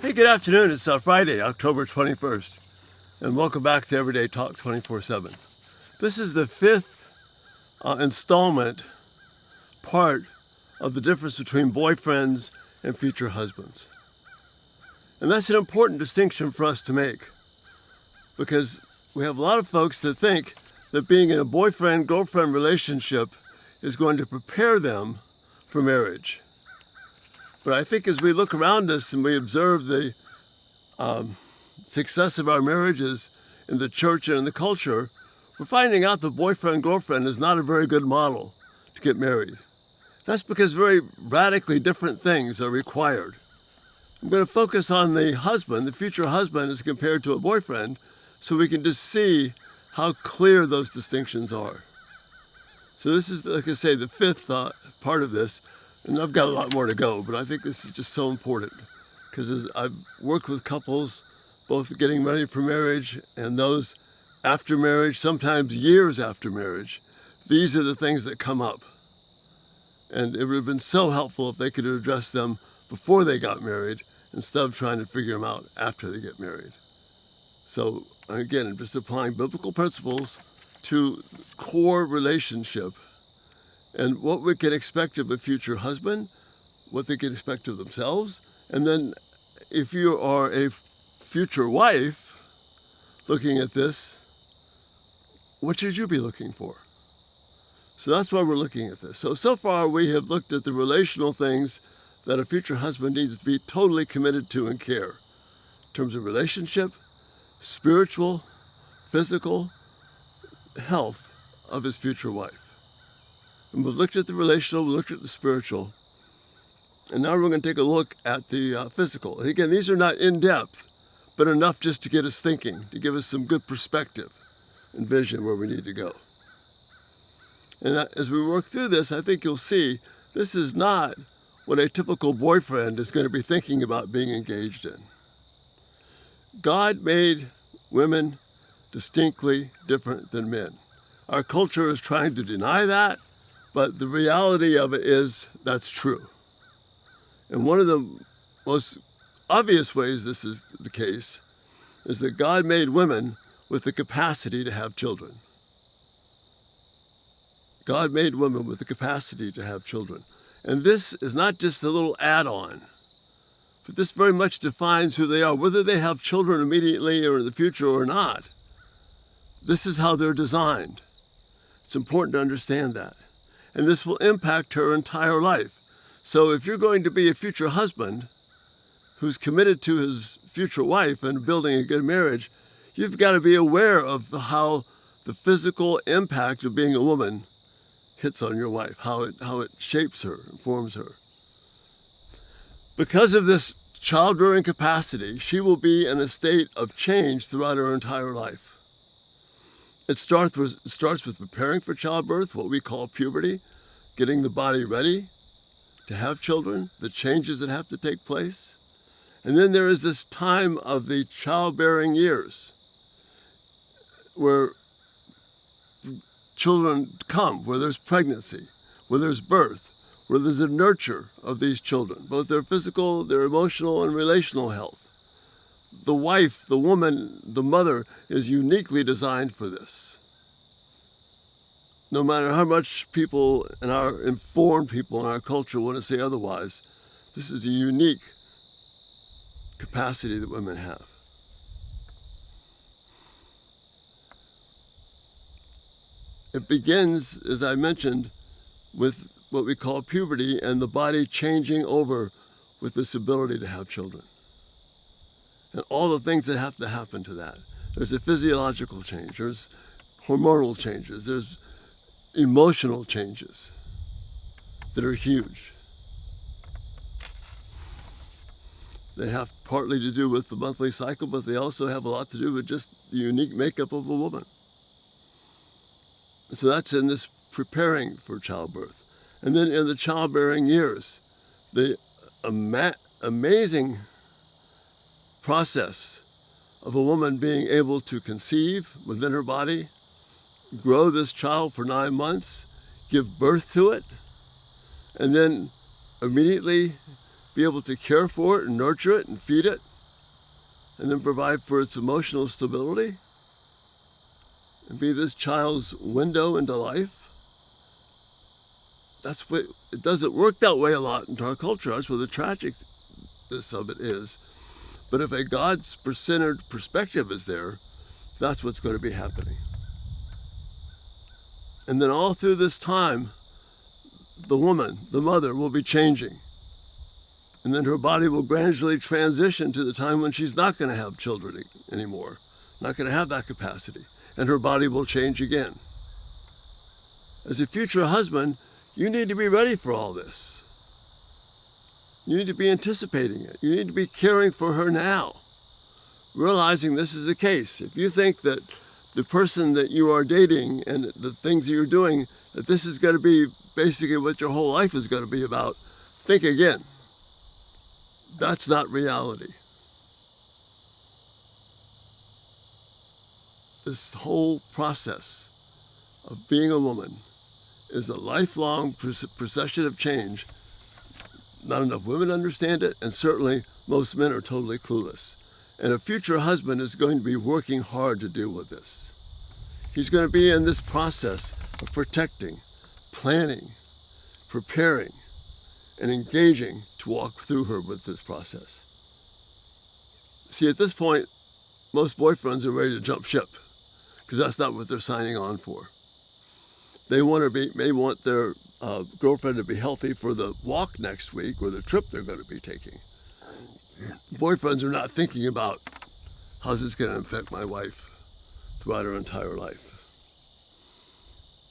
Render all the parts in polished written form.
Hey, good afternoon. It's Friday, October 21st, and welcome back to Everyday Talk 24/7. This is the fifth installment part of the difference between boyfriends and future husbands. And that's an important distinction for us to make, because we have a lot of folks that think that being in a boyfriend-girlfriend relationship is going to prepare them for marriage. But I think as we look around us and we observe the success of our marriages in the church and in the culture, we're finding out that boyfriend-girlfriend is not a very good model to get married. That's because very radically different things are required. I'm going to focus on the husband, the future husband, as compared to a boyfriend, so we can just see how clear those distinctions are. So this is, like I say, the fifth part of this, and I've got a lot more to go, but I think this is just so important, because as I've worked with couples, both getting ready for marriage and those after marriage, sometimes years after marriage, these are the things that come up. And it would have been so helpful if they could address them before they got married, instead of trying to figure them out after they get married. So again, I'm just applying biblical principles to core relationship and what we can expect of a future husband, what they can expect of themselves. And then if you are a future wife looking at this, what should you be looking for? So that's why we're looking at this. So far we have looked at the relational things that a future husband needs to be totally committed to and care, in terms of relationship, spiritual, physical health of his future wife. And we've looked at the relational, we looked at the spiritual, and now we're going to take a look at the physical. And again, these are not in-depth, but enough just to get us thinking, to give us some good perspective and vision where we need to go. And as we work through this, I think you'll see this is not what a typical boyfriend is going to be thinking about being engaged in. God made women distinctly different than men. Our culture is trying to deny that, but the reality of it is that's true. And one of the most obvious ways this is the case is that God made women with the capacity to have children. God made women with the capacity to have children. And this is not just a little add-on, but this very much defines who they are, whether they have children immediately or in the future or not. This is how they're designed. It's important to understand that. And this will impact her entire life. So if you're going to be a future husband who's committed to his future wife and building a good marriage, you've got to be aware of how the physical impact of being a woman hits on your wife, how it shapes her and forms her. Because of this childbearing capacity, she will be in a state of change throughout her entire life. It starts with preparing for childbirth, what we call puberty, getting the body ready to have children, the changes that have to take place. And then there is this time of the childbearing years where children come, where there's pregnancy, where there's birth, where there's a nurture of these children, both their physical, their emotional, and relational health. The wife, the woman, the mother is uniquely designed for this. No matter how much people and our informed people in our culture want to say otherwise, this is a unique capacity that women have. It begins, as I mentioned, with what we call puberty and the body changing over with this ability to have children. And all the things that have to happen to that. There's a physiological change, there's hormonal changes, there's emotional changes that are huge. They have partly to do with the monthly cycle, but they also have a lot to do with just the unique makeup of a woman. So that's in this preparing for childbirth. And then in the childbearing years, the amazing process of a woman being able to conceive within her body, grow this child for 9 months, give birth to it, and then immediately be able to care for it and nurture it and feed it and then provide for its emotional stability and be this child's window into life. That's what it doesn't work that way a lot in our culture. That's what the tragicness of it is. But if a God-centered perspective is there, that's what's going to be happening. And then all through this time, the woman, the mother, will be changing. And then her body will gradually transition to the time when she's not going to have children anymore, not going to have that capacity. And her body will change again. As a future husband, you need to be ready for all this. You need to be anticipating it. You need to be caring for her now, realizing this is the case. If you think that the person that you are dating and the things that you're doing, that this is going to be basically what your whole life is going to be about, think again. That's not reality. This whole process of being a woman is a lifelong procession of change. Not enough women understand it, and certainly most men are totally clueless. And a future husband is going to be working hard to deal with this. He's going to be in this process of protecting, planning, preparing, and engaging to walk through her with this process. See, at this point, most boyfriends are ready to jump ship because that's not what they're signing on for. They may want their girlfriend to be healthy for the walk next week or the trip they're going to be taking. Boyfriends are not thinking about how's this going to affect my wife throughout her entire life.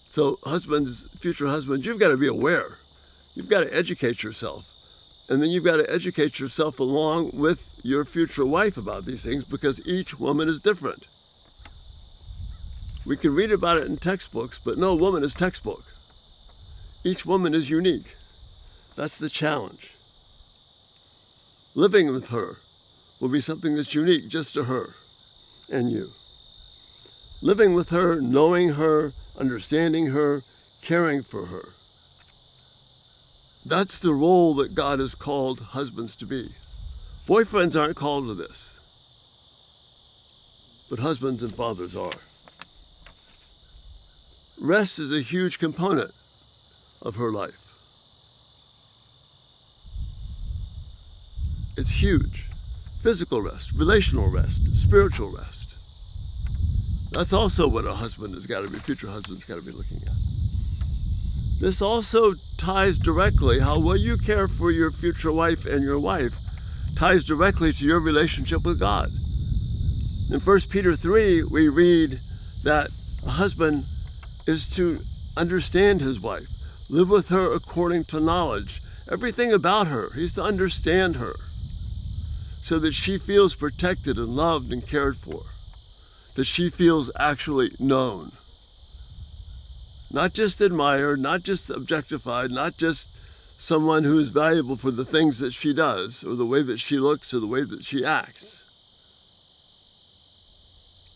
So future husbands, you've got to be aware. You've got to educate yourself. And then you've got to educate yourself along with your future wife about these things because each woman is different. We can read about it in textbooks, but no woman is textbook. Each woman is unique. That's the challenge. Living with her will be something that's unique just to her and you. Living with her, knowing her, understanding her, caring for her. That's the role that God has called husbands to be. Boyfriends aren't called to this, but husbands and fathers are. Rest is a huge component of her life. It's huge. Physical rest, relational rest, spiritual rest. That's also what a husband has got to be, future husband's got to be looking at. This also ties directly, how well you care for your future wife and your wife ties directly to your relationship with God. In 1 Peter 3, we read that a husband is to understand his wife, live with her according to knowledge, everything about her. He's to understand her so that she feels protected and loved and cared for, that she feels actually known. Not just admired, not just objectified, not just someone who is valuable for the things that she does or the way that she looks or the way that she acts,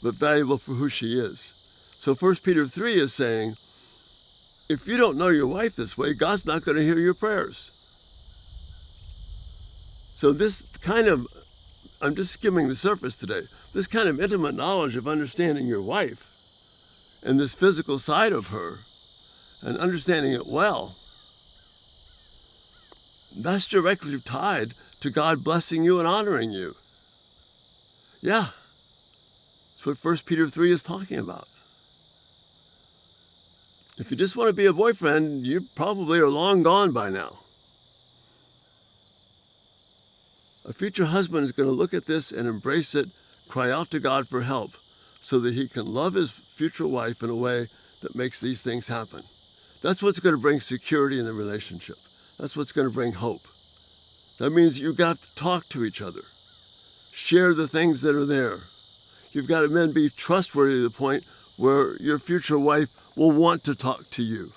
but valuable for who she is. So 1 Peter 3 is saying, if you don't know your wife this way, God's not going to hear your prayers. So this kind of, I'm just skimming the surface today, this kind of intimate knowledge of understanding your wife and this physical side of her and understanding it well, that's directly tied to God blessing you and honoring you. Yeah, that's what 1 Peter 3 is talking about. If you just want to be a boyfriend, you probably are long gone by now. A future husband is going to look at this and embrace it, cry out to God for help so that he can love his future wife in a way that makes these things happen. That's what's going to bring security in the relationship. That's what's going to bring hope. That means you've got to talk to each other, share the things that are there. You've got to then be trustworthy to the point where your future wife will want to talk to you.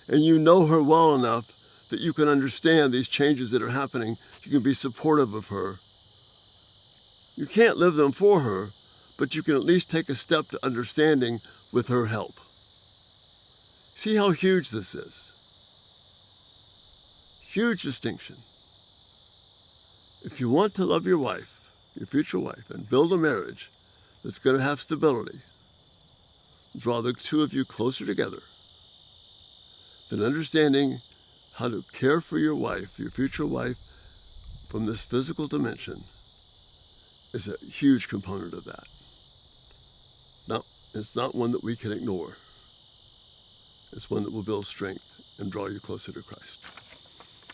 And you know her well enough that you can understand these changes that are happening. You can be supportive of her. You can't live them for her, but you can at least take a step to understanding with her help. See how huge this is. Huge distinction. If you want to love your wife, your future wife, and build a marriage that's going to have stability, draw the two of you closer together, then understanding how to care for your wife, your future wife, from this physical dimension is a huge component of that. Now, it's not one that we can ignore. It's one that will build strength and draw you closer to Christ.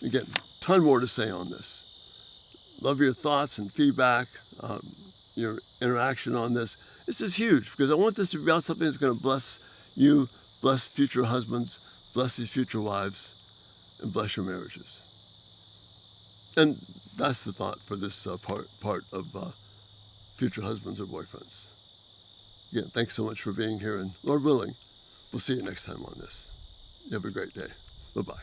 Again, ton more to say on this. Love your thoughts and feedback, your interaction on this. This is huge because I want this to be about something that's going to bless you, bless future husbands, bless these future wives, and bless your marriages. And that's the thought for this part of future husbands or boyfriends. Again, thanks so much for being here, and Lord willing, we'll see you next time on this. You have a great day. Bye-bye.